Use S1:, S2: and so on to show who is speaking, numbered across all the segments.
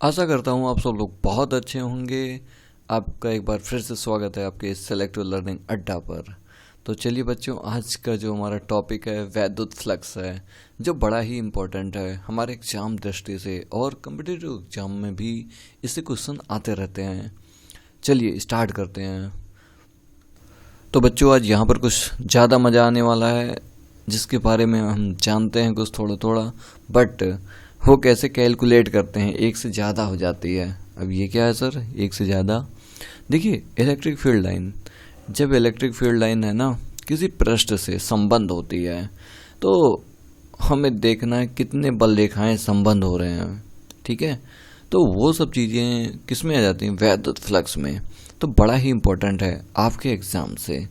S1: आशा करता हूँ आप सब लोग बहुत अच्छे होंगे। आपका एक बार फिर से स्वागत है आपके सेलेक्टिव लर्निंग अड्डा पर। तो चलिए बच्चों, आज का जो हमारा टॉपिक है वैद्युत फ्लक्स है, जो बड़ा ही इम्पोर्टेंट है हमारे एग्जाम दृष्टि से, और कम्पिटिटिव एग्जाम में भी इससे क्वेश्चन आते रहते हैं। चलिए स्टार्ट करते हैं। तो बच्चों, आज यहाँ पर कुछ ज़्यादा मज़ा आने वाला है, जिसके बारे में हम जानते हैं कुछ थोड़ा थोड़ा, बट वो कैसे कैलकुलेट करते हैं, एक से ज़्यादा हो जाती है। अब ये क्या है सर, एक से ज़्यादा? देखिए, इलेक्ट्रिक फील्ड लाइन, जब इलेक्ट्रिक फील्ड लाइन है ना किसी पृष्ठ से संबंध होती है, तो हमें देखना है कितने बल रेखाएं संबंध हो रहे हैं। ठीक है, तो वो सब चीज़ें किस में आ जाती हैं, वैद्युत फ्लक्स में। तो बड़ा ही इम्पोर्टेंट है आपके एग्जाम से।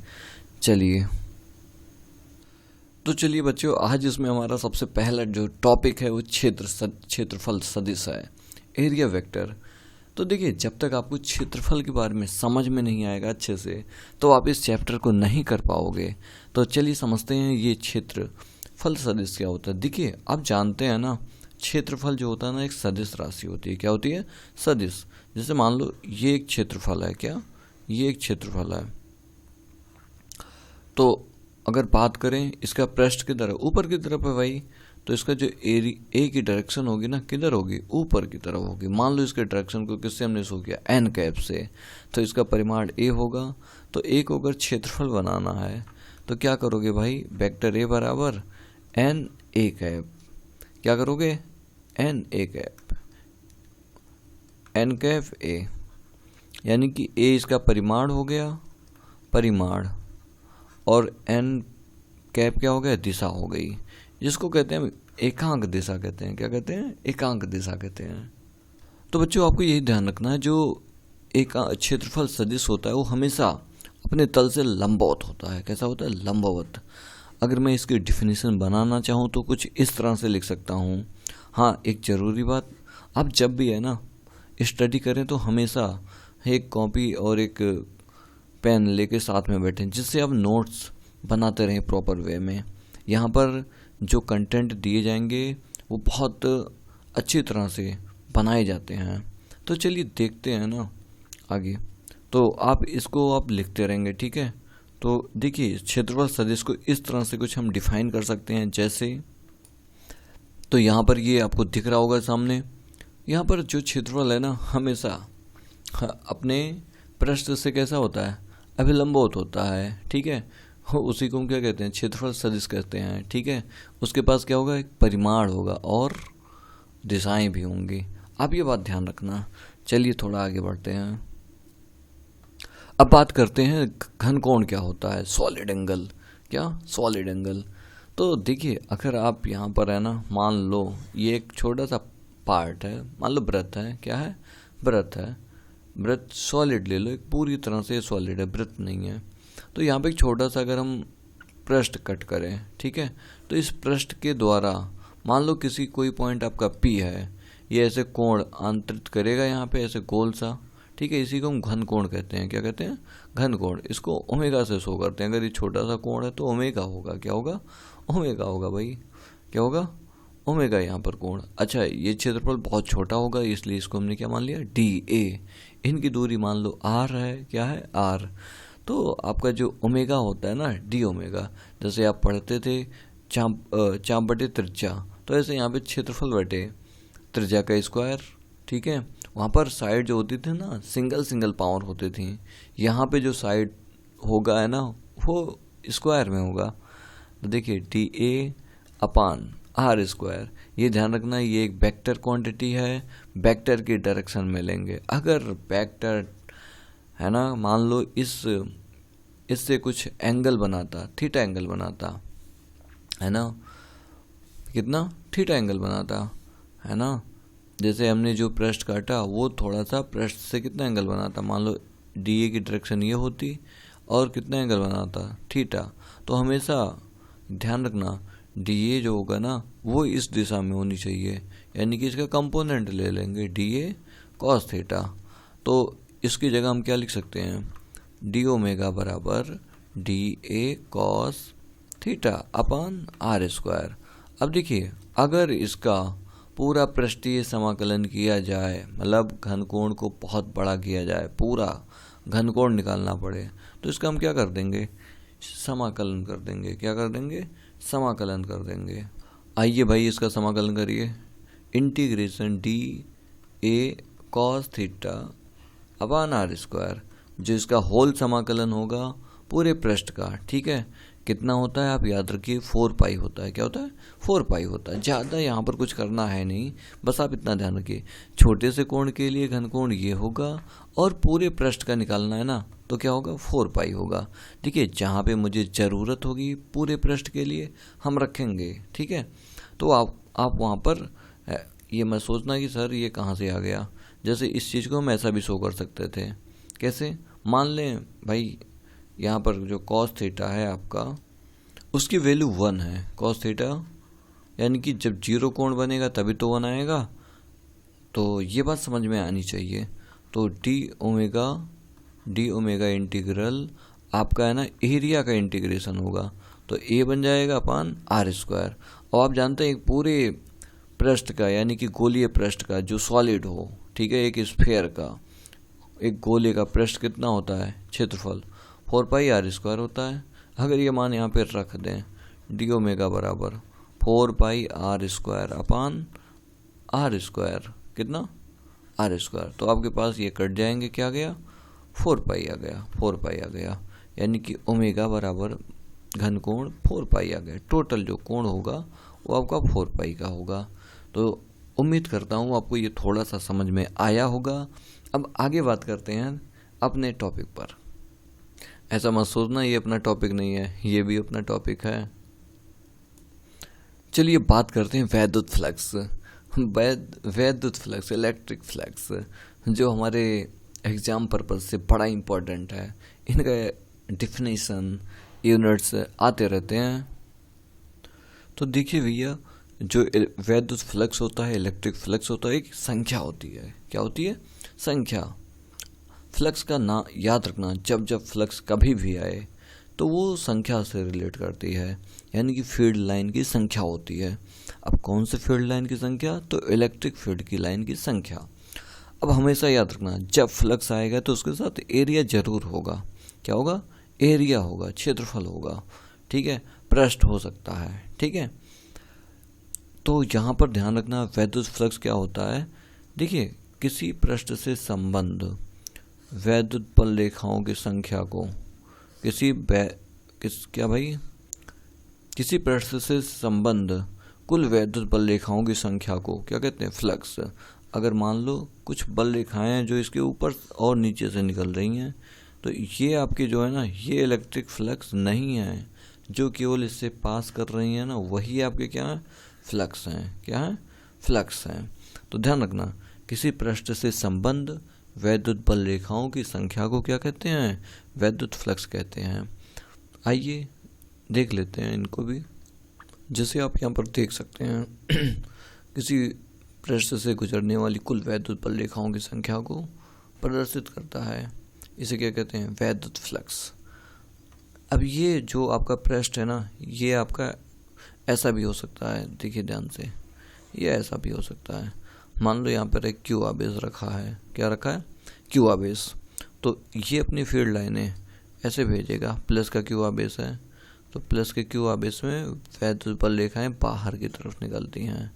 S1: चलिए चलिए बच्चों, आज इसमें हमारा सबसे पहला जो टॉपिक है वो क्षेत्रफल सदिश है, एरिया वेक्टर। तो देखिए, जब तक आपको क्षेत्रफल के बारे में समझ में नहीं आएगा अच्छे से, तो आप इस चैप्टर को नहीं कर पाओगे। तो चलिए समझते हैं ये क्षेत्रफल सदिश क्या होता है। देखिए, आप जानते हैं ना, क्षेत्रफल जो होता है ना एक सदिश राशि होती है। क्या होती है? सदिश। जैसे मान लो ये एक क्षेत्रफल है, क्या ये एक क्षेत्रफल है, तो अगर बात करें इसका पृष्ठ की तरफ, ऊपर की तरफ है भाई, तो इसका जो ए की डायरेक्शन होगी ना, किधर होगी? ऊपर की तरफ होगी। मान लो इसके डायरेक्शन को किससे हमने शो किया? एन कैप से, तो इसका परिमाण ए होगा। तो ए को अगर क्षेत्रफल बनाना है तो क्या करोगे भाई? वेक्टर ए बराबर एन ए कैप। क्या करोगे? N A cap, N cap A, यानी कि ए इसका परिमाण हो गया, परिमाण, और एन कैप क्या हो गया? दिशा हो गई, जिसको कहते हैं एकांक दिशा कहते हैं। क्या कहते हैं? एकांक दिशा कहते हैं। तो बच्चों, आपको यही ध्यान रखना है, जो एक क्षेत्रफल सदिश होता है वो हमेशा अपने तल से लंबवत होता है। कैसा होता है? लंबवत। अगर मैं इसकी डिफिनीशन बनाना चाहूँ तो कुछ इस तरह से लिख सकता हूँ। हाँ, एक ज़रूरी बात, आप जब भी है ना स्टडी करें तो हमेशा एक कॉपी और एक पेन लेके साथ में बैठें, जिससे आप नोट्स बनाते रहें प्रॉपर वे में। यहाँ पर जो कंटेंट दिए जाएंगे वो बहुत अच्छी तरह से बनाए जाते हैं। तो चलिए देखते हैं ना आगे। तो आप इसको आप लिखते रहेंगे, ठीक है। तो देखिए, क्षेत्रफल सदिश को इस तरह से कुछ हम डिफाइन कर सकते हैं, जैसे, तो यहाँ पर ये आपको दिख रहा होगा सामने। यहाँ पर जो क्षेत्रफल है ना हमेशा अपने पृष्ठ से कैसा होता है? अभिलंबवत होता है, ठीक है। उसी को हम क्या कहते हैं? क्षेत्रफल सदिश कहते हैं, ठीक है। उसके पास क्या होगा? एक परिमाण होगा और दिशाएं भी होंगी। आप ये बात ध्यान रखना। चलिए थोड़ा आगे बढ़ते हैं। अब बात करते हैं घनकोण क्या होता है, सॉलिड एंगल। क्या? Solid angle. तो देखिए, अगर आप यहाँ पर है ना, मान लो ये एक छोटा सा पार्ट है, मान लो वृत्त है। क्या है? वृत्त है। वृत्त सॉलिड ले लो, एक पूरी तरह से सॉलिड है, वृत्त नहीं है। तो यहाँ पे एक छोटा सा अगर हम पृष्ठ कट करें, ठीक है, तो इस पृष्ठ के द्वारा मान लो किसी कोई पॉइंट आपका पी है, ये ऐसे कोण आंतरित करेगा यहाँ पे, ऐसे गोल सा, ठीक है। इसी को हम घन कोण कहते हैं। क्या कहते हैं? घन कोण। इसको ओमेगा से शो करते हैं। अगर ये छोटा सा कोण है तो ओमेगा होगा। क्या होगा? ओमेगा होगा भाई। क्या होगा? ओमेगा यहाँ पर कोण। अच्छा, ये क्षेत्रफल बहुत छोटा होगा, इसलिए इसको हमने क्या मान लिया? D A. इनकी दूरी मान लो आर है। क्या है? आर। तो आपका जो ओमेगा होता है ना, डी ओमेगा, जैसे आप पढ़ते थे चाप बटे त्रिज्या, तो ऐसे यहाँ पे क्षेत्रफल बटे त्रिज्या का स्क्वायर, ठीक है। वहाँ पर साइड जो होती थी ना, सिंगल सिंगल पावर होती थी। यहाँ पे जो साइड होगा है ना, वो स्क्वायर में होगा। तो देखिए, d A upon r square. ये ध्यान रखना, ये एक वेक्टर क्वांटिटी है, वेक्टर की डायरेक्शन में लेंगे। अगर वेक्टर है ना, मान लो इससे कुछ एंगल बनाता, थीटा एंगल बनाता, है ना, कितना? थीटा एंगल बनाता, है ना। जैसे हमने जो पृष्ठ काटा वो थोड़ा सा पृष्ठ से कितना एंगल बनाता, मान लो डी ए की डायरेक्शन ये होती और कितना एंगल बनाता? थीटा। तो हमेशा ध्यान रखना, डी ए जो होगा ना वो इस दिशा में होनी चाहिए, यानी कि इसका कंपोनेंट ले लेंगे डी ए कॉस थीटा। तो इसकी जगह हम क्या लिख सकते हैं? डी ओमेगा बराबर d A cos theta upon r square. अब देखिए, अगर इसका पूरा पृष्ठीय समाकलन किया जाए, मतलब घनकोण को बहुत बड़ा किया जाए, पूरा घनकोण निकालना पड़े, तो इसका हम क्या कर देंगे, समाकलन कर देंगे। क्या कर देंगे, समाकलन कर देंगे। आइए भाई इसका समाकलन करिए। Integration d A cos theta upon r square, जो इसका होल समाकलन होगा पूरे पृष्ठ का, ठीक है। कितना होता है आप याद रखिए, 4 पाई होता है। क्या होता है, 4 पाई होता है। ज़्यादा यहाँ पर कुछ करना है नहीं, बस आप इतना ध्यान रखिए, छोटे से कोण के लिए घनकोण ये होगा और पूरे पृष्ठ का निकालना है ना, तो क्या होगा, 4 पाई होगा। देखिए जहाँ पे मुझे ज़रूरत होगी पूरे पृष्ठ के लिए हम रखेंगे, ठीक है। तो आप वहाँ पर ये मत सोचना कि सर ये कहाँ से आ गया। जैसे इस चीज़ को हम ऐसा भी शो कर सकते थे, कैसे, मान लें भाई यहाँ पर जो कॉस थीटा है आपका, उसकी वैल्यू 1 है। कॉस थीटा यानी कि जब 0 कोण बनेगा तभी तो 1 आएगा, तो ये बात समझ में आनी चाहिए। तो डी ओमेगा इंटीग्रल आपका है ना एरिया का इंटीग्रेशन होगा, तो ए बन जाएगा अपान आर स्क्वायर। और आप जानते हैं एक पूरे पृष्ठ का यानी कि गोलीय पृष्ठ का जो सॉलिड हो, ठीक है, एक स्फीयर का, एक गोले का पृष्ठ कितना होता है, क्षेत्रफल 4 पाई आर स्क्वायर होता है। अगर ये मान यहाँ पे रख दें, डी ओमेगा बराबर 4 pi r square upon r square, कितना, आर स्क्वायर, तो आपके पास ये कट जाएंगे, क्या गया, 4 पाई आ गया, 4 पाई आ गया। यानी कि ओमेगा बराबर घनकोण 4 पाई आ गया। टोटल जो कोण होगा वो आपका 4 पाई का होगा। तो उम्मीद करता हूँ आपको ये थोड़ा सा समझ में आया होगा। अब आगे बात करते हैं अपने टॉपिक पर। ऐसा मत सोचना ये अपना टॉपिक नहीं है, ये भी अपना टॉपिक है। चलिए बात करते हैं वैद्युत फ्लक्स। वैद्युत फ्लक्स, इलेक्ट्रिक फ्लक्स, जो हमारे एग्जाम पर्पज से बड़ा इम्पोर्टेंट है। इनका डिफिनेशन यूनिट्स आते रहते हैं। तो देखिए भैया, जो वैद्युत फ्लक्स होता है, इलेक्ट्रिक फ्लक्स होता है, एक संख्या होती है। क्या होती है, संख्या। फ्लक्स का ना याद रखना, जब जब फ्लक्स कभी भी आए तो वो संख्या से रिलेट करती है, यानी कि फील्ड लाइन की संख्या होती है। अब कौन से फील्ड लाइन की संख्या, तो इलेक्ट्रिक फील्ड की लाइन की संख्या। अब हमेशा याद रखना, जब फ्लक्स आएगा तो उसके साथ एरिया जरूर होगा। क्या होगा, एरिया होगा, क्षेत्रफल होगा, ठीक है, पृष्ठ हो सकता है, ठीक है। तो यहाँ पर ध्यान रखना, वैद्युत फ्लक्स क्या होता है। देखिए किसी पृष्ठ से संबंध वैद्युत बल रेखाओं की संख्या को किसी पृष्ठ से संबंध कुल वैद्युत बल रेखाओं की संख्या को क्या कहते हैं, फ्लक्स। अगर मान लो कुछ बल रेखाएं हैं जो इसके ऊपर और नीचे से निकल रही हैं, तो ये आपकी जो है ना, ये इलेक्ट्रिक फ्लक्स नहीं है। जो केवल इससे पास कर रही हैं ना, वही आपके क्या है, फ्लक्स हैं। क्या है, फ्लक्स हैं। तो ध्यान रखना, किसी पृष्ठ से संबंध वैद्युत बल रेखाओं की संख्या को क्या कहते हैं, वैद्युत फ्लक्स कहते हैं। आइए देख लेते हैं इनको भी। जैसे आप यहाँ पर देख सकते हैं किसी पृष्ठ से गुजरने वाली कुल वैद्युत बल रेखाओं की संख्या को प्रदर्शित करता है। इसे क्या कहते हैं, वैद्युत फ्लक्स। अब ये जो आपका पृष्ठ है ना, ये आपका ऐसा भी हो सकता है, देखिए ध्यान से, ये ऐसा भी हो सकता है। मान लो यहाँ पर एक क्यू आवेश रखा है। क्या रखा है, क्यू आवेश। तो ये अपनी फील्ड लाइनें ऐसे भेजेगा, प्लस का क्यू आवेश है, तो प्लस के क्यू आवेश में वैद्युत बल रेखाएं बाहर की तरफ निकलती हैं।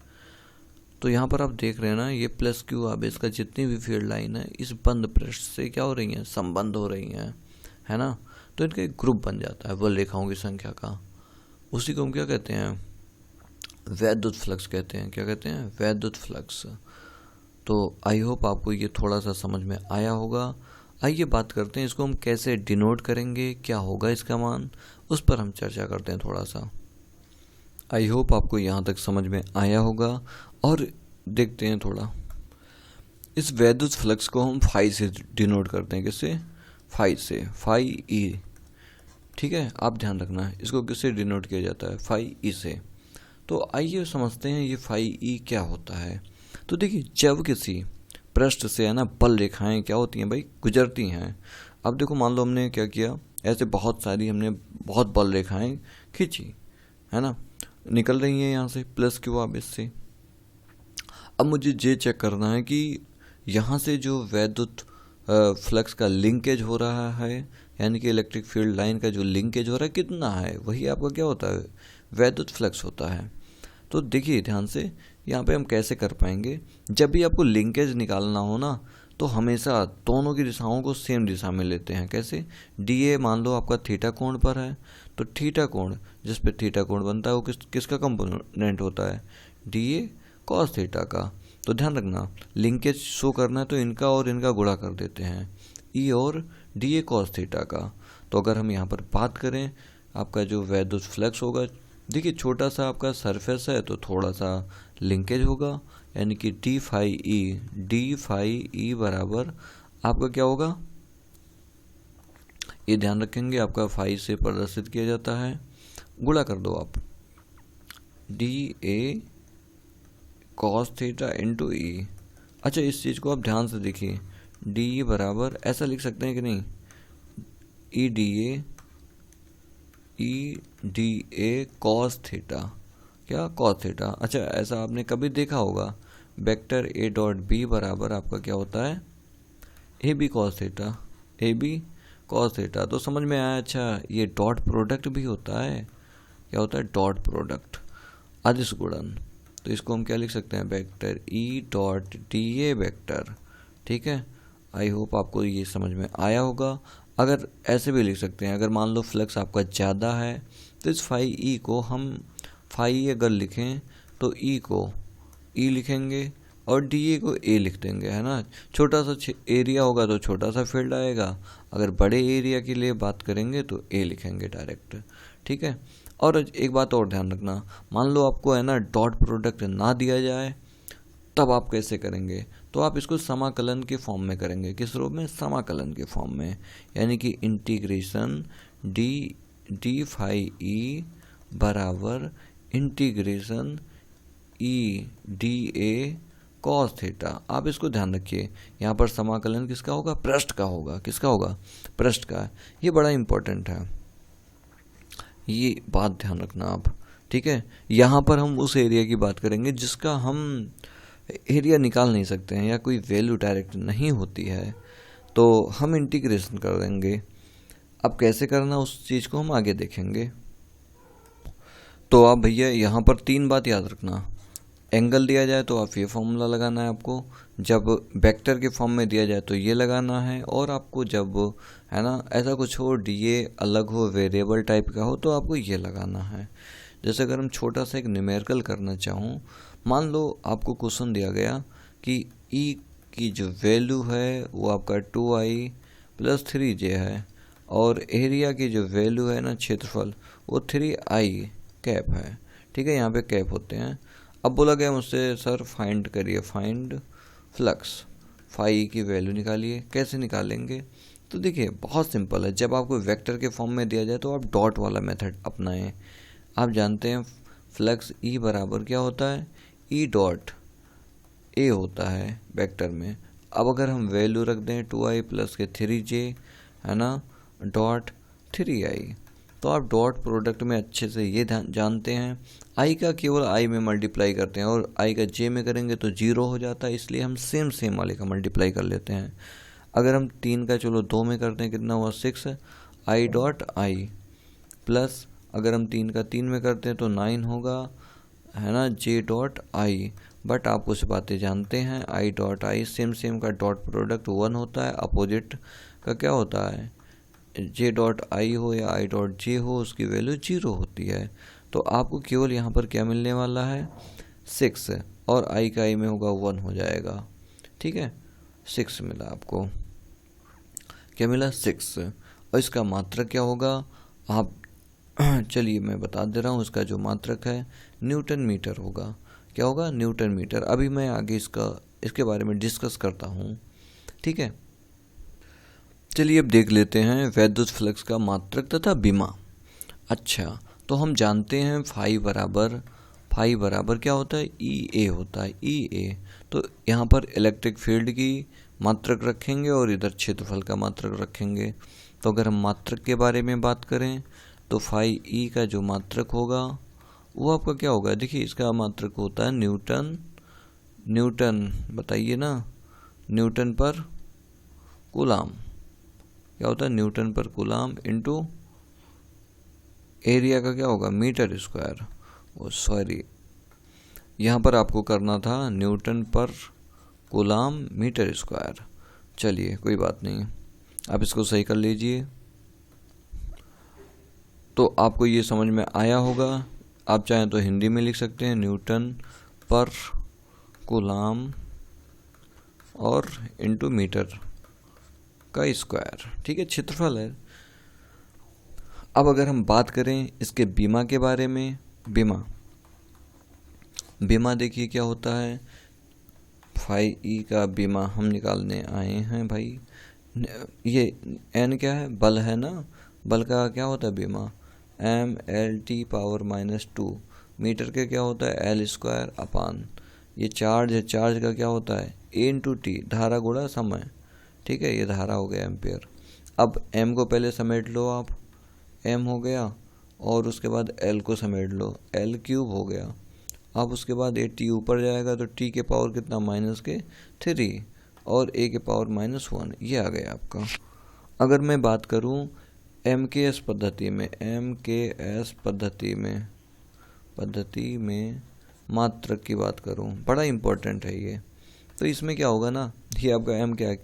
S1: तो यहाँ पर आप देख रहे हैं ना, ये प्लस क्यू आवेश का जितनी भी फील्ड लाइन है इस बंद पृष्ठ से क्या हो रही हैं, संबंध हो रही हैं, है ना। तो इनका एक ग्रुप बन जाता है बल रेखाओं की संख्या का। उसी को हम क्या कहते हैं, वैद्युत फ्लक्स कहते हैं। क्या कहते हैं, वैद्युत फ्लक्स। तो आई होप आपको ये थोड़ा सा समझ में आया होगा। आइए बात करते हैं इसको हम कैसे डिनोट करेंगे, क्या होगा इसका मान, उस पर हम चर्चा करते हैं थोड़ा सा। आई होप आपको यहाँ तक समझ में आया होगा। और देखते हैं थोड़ा, इस वैद्युत फ्लक्स को हम फाई से डिनोट करते हैं। किससे, फाई से, फाई ई, ठीक है। आप ध्यान रखना, इसको किससे डिनोट किया जाता है, फाई ई से। तो आइए समझते हैं ये फाई ई क्या होता है। तो देखिए, जब किसी पृष्ठ से है ना बल रेखाएं क्या होती हैं भाई, गुजरती हैं। अब देखो, मान लो हमने क्या किया, ऐसे हमने बहुत बल रेखाएं खींची, है ना, निकल रही हैं यहाँ से प्लस क्यू आवेश से। अब मुझे ये चेक करना है कि यहाँ से जो वैद्युत फ्लक्स का लिंकेज हो रहा है, यानी कि इलेक्ट्रिक फील्ड लाइन का जो लिंकेज हो रहा है कितना है, वही आपका क्या होता है, वैद्युत फ्लक्स होता है। तो देखिए ध्यान से, यहाँ पे हम कैसे कर पाएंगे, जब भी आपको लिंकेज निकालना हो ना, तो हमेशा दोनों की दिशाओं को सेम दिशा में लेते हैं। कैसे, डी ए मान लो आपका थीटा कोण पर है, तो थीटा कोण जिस पे थीटा कोण बनता है वो किसका कंपोनेंट होता है, डी ए कॉस थीटा का। तो ध्यान रखना, लिंकेज शो करना है तो इनका और इनका गुणा कर देते हैं, ई और डी ए कॉस थीटा का। तो अगर हम यहाँ पर बात करें आपका जो वैद्युत फ्लक्स होगा, देखिए छोटा सा आपका सरफेस है तो थोड़ा सा लिंकेज होगा, यानी कि डी फाई ई बराबर आपका क्या होगा, ये ध्यान रखेंगे आपका फाई से प्रदर्शित किया जाता है, गुणा कर दो आप, D A cos theta into E. अच्छा इस चीज़ को आप ध्यान से देखिए, डी बराबर ऐसा लिख सकते हैं कि नहीं, E D A cos theta, क्या कॉस थीटा। अच्छा ऐसा आपने कभी देखा होगा, वेक्टर ए डॉट बी बराबर आपका क्या होता है, A B cos theta, A B cos theta. तो समझ में आया। अच्छा ये डॉट प्रोडक्ट भी होता है, क्या होता है, डॉट प्रोडक्ट, अदिश गुणन। तो इसको हम क्या लिख सकते हैं, vector E dot D A vector. ठीक है, आई होप आपको ये समझ में आया होगा। अगर ऐसे भी लिख सकते हैं, अगर मान लो फ्लक्स आपका ज़्यादा है तो इस फाई ई को हम, फाई अगर लिखें तो ई को ई लिखेंगे और डी ए को ए लिख देंगे, है ना। छोटा सा एरिया होगा तो छोटा सा फील्ड आएगा, अगर बड़े एरिया के लिए बात करेंगे तो ए लिखेंगे डायरेक्ट। ठीक है, और एक बात और ध्यान रखना, मान लो आपको है ना डॉट प्रोडक्ट ना दिया जाए, तब आप कैसे करेंगे, तो आप इसको समाकलन के फॉर्म में करेंगे। किस रूप में, समाकलन के फॉर्म में, यानी कि इंटीग्रेशन डी फाई ई बराबर integration E D A cos theta. आप इसको ध्यान रखिए, यहाँ पर समाकलन किसका होगा, पृष्ठ का होगा। किसका होगा, पृष्ठ का। ये बड़ा इंपॉर्टेंट है, ये बात ध्यान रखना आप। ठीक है, यहाँ पर हम उस एरिया की बात करेंगे जिसका हम एरिया निकाल नहीं सकते हैं या कोई वैल्यू डायरेक्ट नहीं होती है, तो हम इंटीग्रेशन कर देंगे। अब कैसे करना उस चीज़ को हम आगे देखेंगे। तो आप भैया यहाँ पर 3 बात याद रखना, एंगल दिया जाए तो आप ये फॉर्मूला लगाना है आपको, जब वेक्टर के फॉर्म में दिया जाए तो ये लगाना है, और आपको जब है ना ऐसा कुछ हो, डी ए अलग हो, वेरिएबल टाइप का हो, तो आपको ये लगाना है। जैसे अगर हम छोटा सा एक न्यूमेरिकल करना चाहूँ, मान लो आपको क्वेश्चन दिया गया कि ई की जो वैल्यू है वो आपका 2i + 3j है, और एरिया की जो वैल्यू है ना, क्षेत्रफल, वो 3i कैप है। ठीक है, यहाँ पे कैप होते हैं। अब बोला गया मुझसे सर फाइंड करिए, फाइंड फ्लक्स, फाई की वैल्यू निकालिए। कैसे निकालेंगे, तो देखिए बहुत सिंपल है, जब आपको वेक्टर के फॉर्म में दिया जाए तो आप डॉट वाला मेथड अपनाएं। आप जानते हैं फ्लक्स ई बराबर क्या होता है, ई डॉट ए होता है वेक्टर में। अब अगर हम वैल्यू रख दें 2i + के 3j, है ना, डॉट 3i, तो आप डॉट प्रोडक्ट में अच्छे से ये जानते हैं, आई का केवल आई में मल्टीप्लाई करते हैं और आई का जे में करेंगे तो 0 हो जाता है, इसलिए हम सेम वाले का मल्टीप्लाई कर लेते हैं। अगर हम 3 का चलो 2 में करते हैं, कितना हुआ 6 आई डॉट आई, प्लस अगर हम 3 का 3 में करते हैं तो 9 होगा, है ना, जे डॉट आई। बट आप कुछ बातें जानते हैं, आई डॉट आई सेम का डॉट प्रोडक्ट 1 होता है, अपोजिट का क्या होता है, जे डॉट आई हो या आई डॉट जे हो, उसकी वैल्यू 0 होती है। तो आपको केवल यहाँ पर क्या मिलने वाला है, 6, और आई का आई में होगा 1 हो जाएगा। ठीक है, 6 मिला आपको, क्या मिला, 6। और इसका मात्रक क्या होगा, आप चलिए मैं बता दे रहा हूँ, इसका जो मात्रक है न्यूटन मीटर होगा। क्या होगा, न्यूटन मीटर। अभी मैं आगे इसके बारे में डिस्कस करता हूँ। ठीक है, चलिए अब देख लेते हैं वैद्युत फ्लक्स का मात्रक तथा विमा। अच्छा, तो हम जानते हैं फाई बराबर क्या होता है, ई ए होता है, ई ए। तो यहाँ पर इलेक्ट्रिक फील्ड की मात्रक रखेंगे और इधर क्षेत्रफल का मात्रक रखेंगे। तो अगर हम मात्रक के बारे में बात करें तो फाई ई का जो मात्रक होगा वो आपका क्या होगा, देखिए इसका मात्रक होता है न्यूटन न्यूटन, बताइए ना, न्यूटन पर कूलाम क्या होता है, न्यूटन पर कूलाम इंटू एरिया का क्या होगा, मीटर स्क्वायर। ओ सॉरी, यहाँ पर आपको करना था न्यूटन पर कूलाम मीटर स्क्वायर। चलिए कोई बात नहीं, आप इसको सही कर लीजिए। तो आपको ये समझ में आया होगा। आप चाहें तो हिंदी में लिख सकते हैं, न्यूटन पर कूलाम और इंटू मीटर का स्क्वायर, ठीक है, क्षेत्रफल है। अब अगर हम बात करें इसके बीमा के बारे में, बीमा देखिए क्या होता है, फाई ई का बीमा हम निकालने आए हैं भाई। ये एन क्या है, बल है ना, बल का क्या होता है बीमा, m/L/2। मीटर के क्या होता है, एल स्क्वायर अपान, ये चार्ज है, चार्ज का क्या होता है A/T, धारा गुणा समय, ठीक है, ये धारा हो गया एम्पियर। अब m को पहले समेट लो आप, m हो गया, और उसके बाद l को समेट लो, L³ हो गया। अब उसके बाद ये t ऊपर जाएगा तो t के पावर कितना, -3, और a के पावर -1, ये आ गया आपका। अगर मैं बात करूं MKS पद्धति में मात्रक की बात करूं, बड़ा इम्पोर्टेंट है ये। तो इसमें क्या होगा ना, ये आपका m क्या है,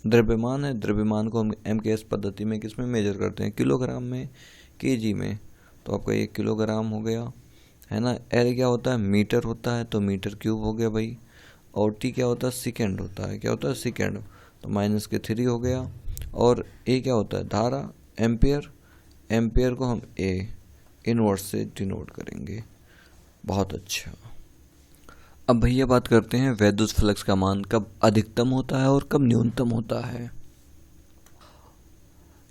S1: द्रव्यमान है। द्रव्यमान को हम MKS पद्धति में किस में मेजर करते हैं, किलोग्राम में, केजी में। तो आपका ये किलोग्राम हो गया, है ना। L क्या होता है, मीटर होता है, तो मीटर क्यूब हो गया भाई। और T क्या होता है, सेकेंड होता है, क्या होता है, सेकेंड, तो -3 हो गया। और A क्या होता है, धारा, एम्पियर, एम्पियर को हम A इनवर्स से डिनोट करेंगे। बहुत अच्छा। अब भैया बात करते हैं वैद्युत फ्लक्स का मान कब अधिकतम होता है और कब न्यूनतम होता है।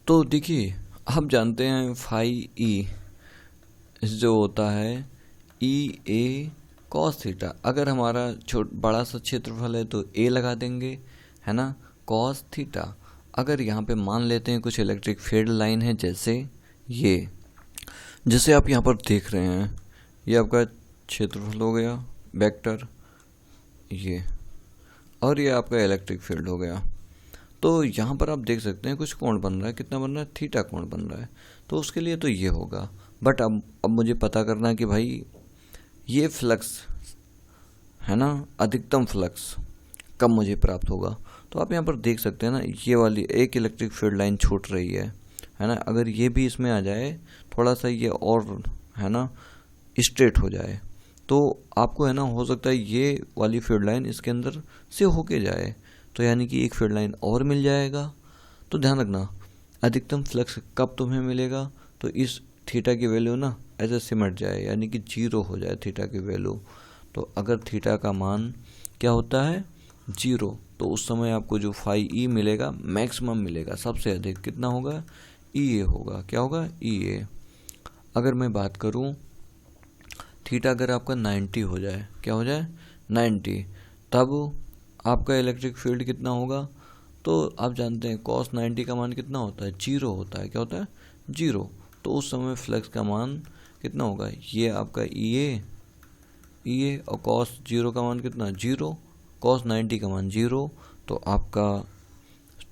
S1: तो देखिए, आप जानते हैं फाई ई जो होता है EA cos थीटा। अगर हमारा बड़ा सा क्षेत्रफल है तो A लगा देंगे, है ना, cos थीटा। अगर यहाँ पे मान लेते हैं कुछ इलेक्ट्रिक फील्ड लाइन है, जैसे जैसे आप यहाँ पर देख रहे हैं, ये आपका क्षेत्रफल हो गया वेक्टर, ये, और ये आपका इलेक्ट्रिक फील्ड हो गया। तो यहाँ पर आप देख सकते हैं कुछ कोण बन रहा है, कितना बन रहा है, थीटा कोण बन रहा है। तो उसके लिए तो ये होगा। बट अब मुझे पता करना है कि भाई ये फ्लक्स है ना, अधिकतम फ्लक्स कब मुझे प्राप्त होगा। तो आप यहाँ पर देख सकते हैं ना, ये वाली एक इलेक्ट्रिक फील्ड लाइन छूट रही है ना। अगर ये भी इसमें आ जाए, थोड़ा सा ये और है ना स्ट्रेट हो जाए, तो आपको है ना, हो सकता है ये वाली फील्ड लाइन इसके अंदर से होके जाए, तो यानी कि एक फील्ड लाइन और मिल जाएगा। तो ध्यान रखना, अधिकतम फ्लक्स कब तुम्हें मिलेगा, तो इस थीटा की वैल्यू ना ऐसे सिमट जाए, यानी कि 0 हो जाए थीटा की वैल्यू। तो अगर थीटा का मान क्या होता है, 0, तो उस समय आपको जो फाई ई मिलेगा, मैक्सिमम मिलेगा, सबसे अधिक कितना होगा, EA होगा। क्या होगा, EA। अगर मैं बात करूं थीटा अगर आपका 90 हो जाए, क्या हो जाए, 90, तब आपका इलेक्ट्रिक फील्ड कितना होगा। तो आप जानते हैं cos 90 का मान कितना होता है, 0 होता है। क्या होता है, 0। तो उस समय फ्लक्स का मान कितना होगा, ये आपका EA, और cos 0 का मान कितना, 0, cos 90 का मान 0। तो आपका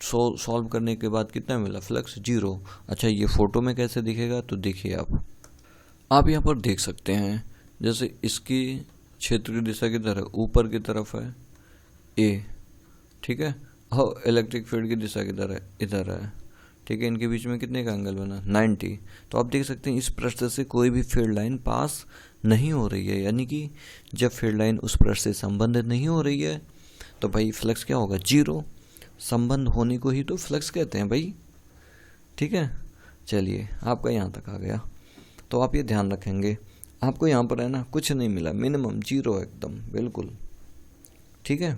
S1: सॉल्व करने के बाद कितना मिला, फ्लक्स 0। अच्छा, ये फोटो में कैसे दिखेगा, तो देखिए आप यहाँ पर देख सकते हैं, जैसे इसकी क्षेत्र की दिशा की तरफ ऊपर की तरफ है A, ठीक है, और इलेक्ट्रिक फील्ड की दिशा की तरह इधर है, ठीक है। इनके बीच में कितने का एंगल बना, 90। तो आप देख सकते हैं इस पृष्ठ से कोई भी फील्ड लाइन पास नहीं हो रही है, यानी कि जब फील्ड लाइन उस पृष्ठ से संबंधित नहीं हो रही है तो भाई फ्लक्स क्या होगा, 0। संबंध होने को ही तो फ्लक्स कहते हैं भाई, ठीक है। चलिए, आपका यहाँ तक आ गया। तो आप ये ध्यान रखेंगे, आपको यहाँ पर है ना कुछ नहीं मिला, मिनिमम 0 एकदम बिल्कुल, ठीक है।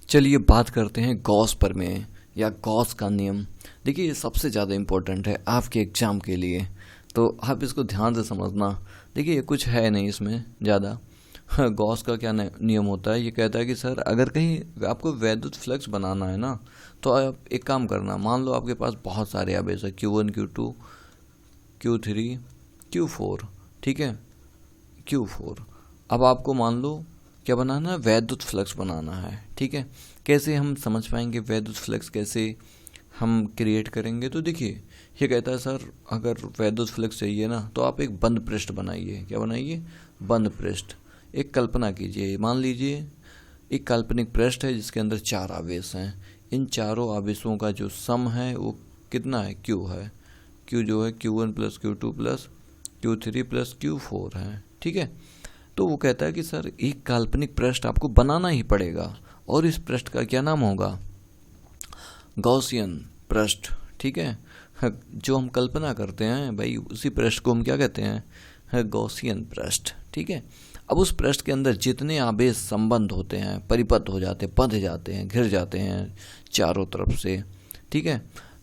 S1: चलिए बात करते हैं गॉस प्रमेय या गॉस का नियम। देखिए, ये सबसे ज़्यादा इम्पोर्टेंट है आपके एग्जाम के लिए, तो आप इसको ध्यान से समझना। देखिए, ये कुछ है नहीं इसमें ज़्यादा। गॉस का क्या नियम होता है, ये कहता है कि सर अगर कहीं आपको वैद्युत फ्लक्स बनाना है ना, तो आप एक काम करना, मान लो आपके पास बहुत सारे आवेश है, Q1, Q2, Q3, Q4, ठीक है, Q4। अब आपको मान लो क्या बनाना है, वैद्युत फ्लक्स बनाना है। ठीक है, कैसे हम समझ पाएंगे वैद्युत फ्लक्स कैसे हम क्रिएट करेंगे? तो देखिए ये कहता है सर अगर वैद्युत फ्लक्स चाहिए ना तो आप एक बंद पृष्ठ बनाइए। क्या बनाइए? बंद पृष्ठ। एक कल्पना कीजिए, मान लीजिए एक काल्पनिक पृष्ठ है जिसके अंदर 4 आवेश हैं। इन चारों आवेशों का जो सम है वो कितना है? Q है। Q जो है Q1 plus Q2 plus Q3 plus Q4 है। ठीक है, तो वो कहता है कि सर एक काल्पनिक पृष्ठ आपको बनाना ही पड़ेगा और इस पृष्ठ का क्या नाम होगा? गॉसियन पृष्ठ। ठीक है, जो हम कल्पना करते हैं भाई उसी पृष्ठ को हम क्या कहते हैं? गॉसियन पृष्ठ। ठीक है, अब उस पृष्ठ के अंदर जितने आवेश संबंध होते हैं, परिपथ हो जाते हैं, बंध जाते हैं, घिर जाते हैं चारों तरफ से। ठीक है,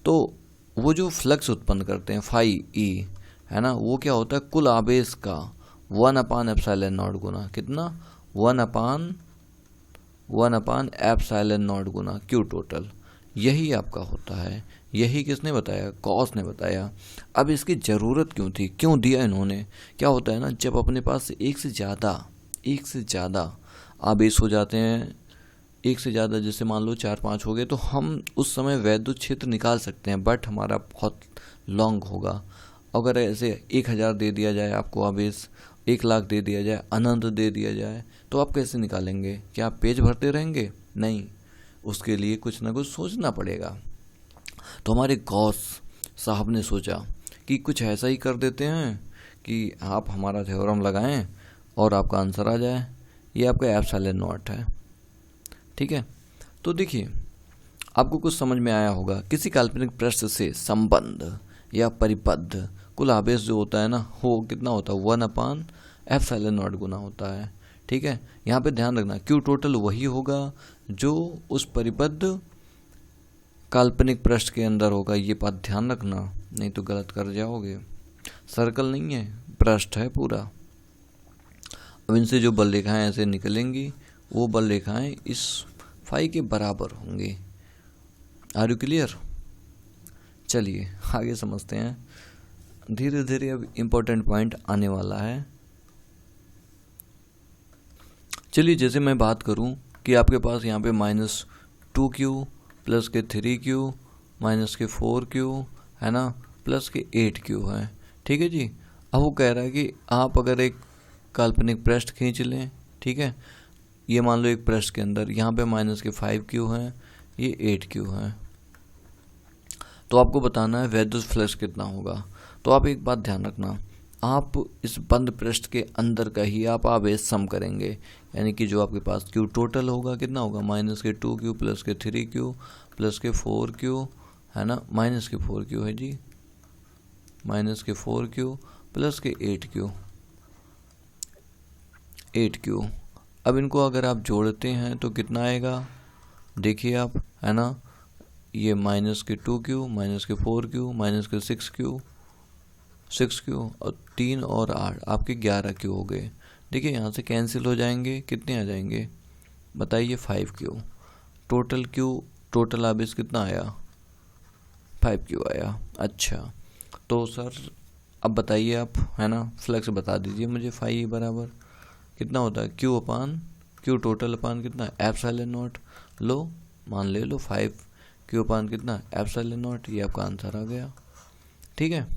S1: तो वो जो फ्लक्स उत्पन्न करते हैं फाई ई, है ना, वो क्या होता है? कुल आवेश का 1/ε0 गुना कितना? 1/ε0 गुना Q टोटल। यही आपका होता है। यही किसने बताया? गॉस ने बताया। अब इसकी ज़रूरत क्यों थी, क्यों दिया इन्होंने? क्या होता है ना, जब अपने पास एक से ज़्यादा आवेश हो जाते हैं, एक से ज़्यादा जैसे मान लो 4-5 हो गए, तो हम उस समय वैद्युत क्षेत्र निकाल सकते हैं, बट हमारा बहुत लॉन्ग होगा। अगर ऐसे 1000 दे दिया जाए आपको आवेश, 1 लाख दे दिया जाए, अनंत दे दिया जाए, तो आप कैसे निकालेंगे? क्या आप पेज भरते रहेंगे? नहीं, उसके लिए कुछ ना कुछ सोचना पड़ेगा। तो हमारे गॉस साहब ने सोचा कि कुछ ऐसा ही कर देते हैं कि आप हमारा थ्योरम लगाएं और आपका आंसर आ जाए। ये आपका ε0 है। ठीक है, तो देखिए आपको कुछ समझ में आया होगा। किसी काल्पनिक पृष्ठ से संबंध या परिबद्ध कुल आवेश जो होता है ना, वो कितना होता है? 1/ε0 गुना होता है। ठीक है, यहाँ पे ध्यान रखना Q टोटल वही होगा जो उस परिबद्ध काल्पनिक पृष्ठ के अंदर होगा। ये बात ध्यान रखना, नहीं तो गलत कर जाओगे। सर्कल नहीं है, पृष्ठ है पूरा। अब इनसे जो बल रेखाएं ऐसे निकलेंगी, वो बल रेखाएं इस फाई के बराबर होंगी। Are you clear? चलिए आगे समझते हैं। धीरे धीरे अब इम्पोर्टेंट पॉइंट आने वाला है। चलिए जैसे मैं बात करूं कि आपके पास यहाँ पे -2Q प्लस के 3Q माइनस के 4Q है ना, प्लस के 8Q है। ठीक है जी, अब वो कह रहा है कि आप अगर एक काल्पनिक पृष्ठ खींच लें, ठीक है, ये मान लो एक पृष्ठ के अंदर यहाँ पे -5Q है, ये 8Q है, तो आपको बताना है वैद्युत फ्लक्स कितना होगा। तो आप एक बात ध्यान रखना, आप इस बंद पृष्ठ के अंदर का ही आप आवेश सम करेंगे, यानी कि जो आपके पास Q टोटल होगा कितना होगा? -2Q प्लस के 3Q प्लस के 4Q है ना, -4Q है जी, -4Q प्लस के 8Q। अब इनको अगर आप जोड़ते हैं तो कितना आएगा? देखिए आप, है ना, ये -2Q -4Q -6Q और 3 और 8 आपके 11Q हो गए। देखिए यहाँ से कैंसिल हो जाएंगे, कितने आ जाएंगे बताइए? 5Q। टोटल आवेश कितना आया? 5Q आया। अच्छा, तो सर अब बताइए आप, है ना, फ्लक्स बता दीजिए मुझे। फाई बराबर कितना होता है? Q टोटल अपान कितना? ε0। लो मान ले लो 5Q अपान कितना? ε0। ये आपका आंसर आ गया। ठीक है,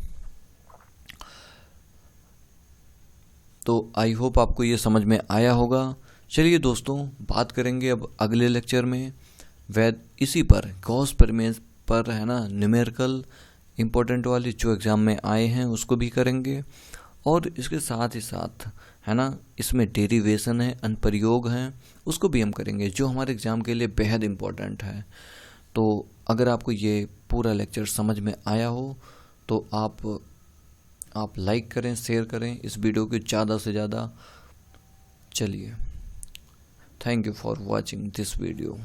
S1: तो आई होप आपको ये समझ में आया होगा। चलिए दोस्तों, बात करेंगे अब अगले लेक्चर में इसी पर गॉस प्रमेय पर, है ना, न्यूमेरिकल इम्पोर्टेंट वाली जो एग्ज़ाम में आए हैं उसको भी करेंगे, और इसके साथ ही साथ, है ना, इसमें डेरिवेशन है, अनुप्रयोग हैं, उसको भी हम करेंगे जो हमारे एग्ज़ाम के लिए बेहद इम्पोर्टेंट है। तो अगर आपको ये पूरा लेक्चर समझ में आया हो तो आप लाइक करें, शेयर करें इस वीडियो को ज़्यादा से ज़्यादा। चलिए, thank you for watching this video.